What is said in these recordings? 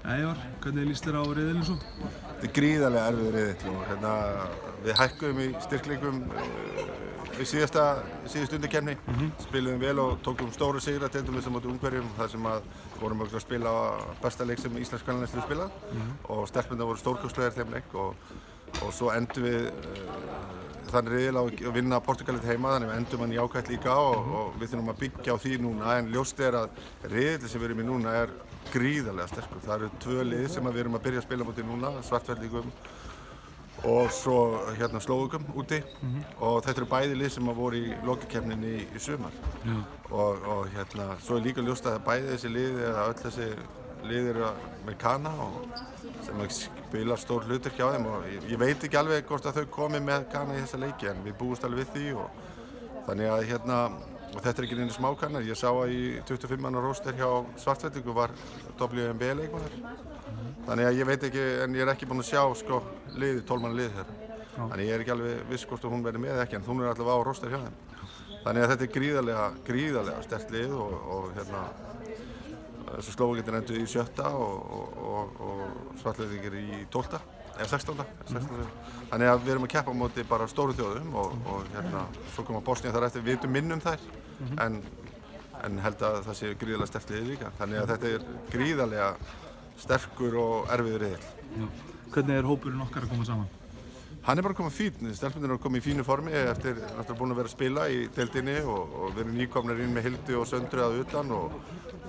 Ævar, hvernig líst þér á riðilinn svo? Þetta gríðarlega erfiður riðill og við hækkuðum í styrkleikum í síðustu undankeppni, spiluðum vel og tókum stóru sigra til dæmis á móti Ungverjum þar sem vorum að spila besta leik sem íslensk kvennalandslið spilað og stelpurnar voru stórkostlegar þeim leik og svo endum við þann riðil á að vinna Portúgalið heima, þannig við endum hann jákvætt líka og við þurfum að byggja á því núna, en ljóst að riðillinn sem við erum í núna gríðarlega sterkur. Það eru 2 lið sem við erum að byrja að spila móti núna, Svartfellingum og svo Slóvökum úti og þetta eru bæði lið sem voru í lokakeppninni í sumar og svo líka ljóst að bæði þessi lið eða öll þessi lið eru með Kana sem spila stór hlutverk hjá þeim og ég veit ekki alveg hvort að þau komi með Kana í þessa leiki en við búumst alveg við því og þannig að og þetta ekki einu smákannar. Ég sá að í 25 manna róster hjá Svartfellingu var WNBA leikmaður. Þannig að ég veit ekki, en ég ekki búinn að sjá liðið, 12 manna liðið þeirra. Þannig ég ekki alveg viss hvort hún verði með ekki, en hún allavega á róster hjá þeim. Þannig að þetta gríðarlega sterkt lið og þessu Slóvakettir enduðu í 7. og Svartfellingur í 12. eða 16. Þannig að við erum að keppa á móti bara stóru þjóðum og svo koma Bosnía þar eftir, við vitum minna þær en held að það sé gríðarlega sterkt liðið líka. Þannig að þetta gríðarlega sterkur og erfiður riðill. Hvernig hópurinn okkar að koma saman? Hann bara að koma fín, stelpunir eru að koma í fínu formi eftir náttúrulega búin að vera að spila í deildinni og við erum nýkomnir inn með Hildu og Söndru að utan og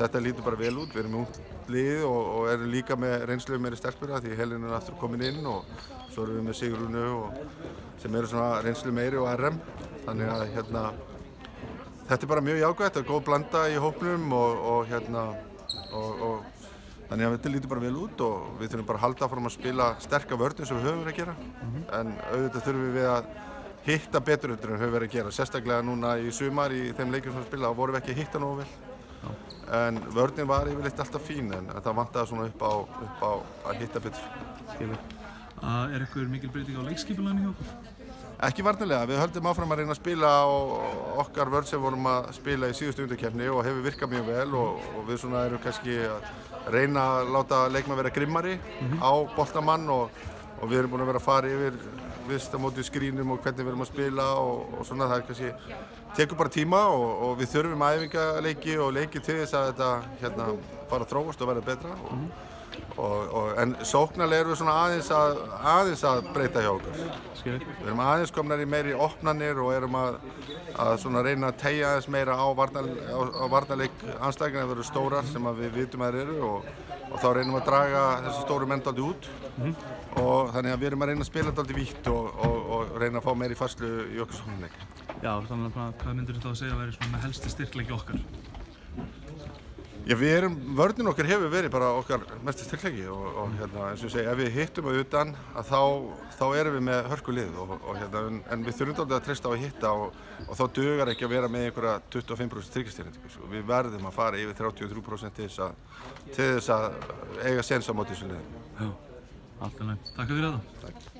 þetta lítur bara vel út. Við erum ungt lið og erum líka með reynslu meiri stelpur því Helena er aftur komin inn og svo erum við með Sigrúnu sem eru svona reynslu meiri og RM. Þannig að þetta bara mjög jákvætt, góð blanda í hópnum og þannig að þetta lítur bara vel út og við þurfum bara að halda áfram að spila sterka vörn sem við höfum verið að gera. En auðvitað þurfum við að hitta betur en við höfum verið að gera. Sérstaklega núna í sumar í þeim leikjum sem við spila, þá vorum við ekki að hitta nógu vel. En vörnin var yfirleitt alltaf fín en það vantaði svona upp á að hitta betur. Skilur. Einhver mikil breyting á leikskipulaginu hjá okkur? Ekki varnarlega, við höldum áfram að reyna að spila á okkar vörn sem vorum að spila í síðustu undankeppni og hefur virkað mjög vel og við svona erum kannski að reyna að láta leikmenn vera grimmari á boltamann og við erum búin að vera að fara yfir á móti skrínum og hvernig við erum að spila og svona það kannski tekur bara tíma og við þurfum æfingaleiki og leiki til þess að þetta fara að þróast og verða betra en sóknarlega erum við svona aðeins að breyta hjá okkur. Við erum aðeins komnar í meiri opnanir og erum að svona reyna að teygja aðeins meira á varnarleik andstæðinganna ef þeir eru stórar sem við vitum að þeir eru og þá reynum við að draga þessi stóru menn dálítið út og þannig að við erum að reyna að spila dálítið vítt og reyna að fá meiri færslu í okkar sóknarleik. Já, þannig að hvað myndir þú þá að segja að væri svona helsti styrkleiki okkar? Já, vörnin okkar hefur verið bara okkar mesti styrkleiki og eins og ég segi, ef við hittum að utan þá erum við með hörku lið en við þurfum dálítið að treysta á að hitta og þá dugar ekki að vera með einhverja 25% tryggastýringu. Við verðum að fara yfir 33% til þess að eiga séns á móti þessu liðum. Já, allt í lagi. Takk fyrir þetta.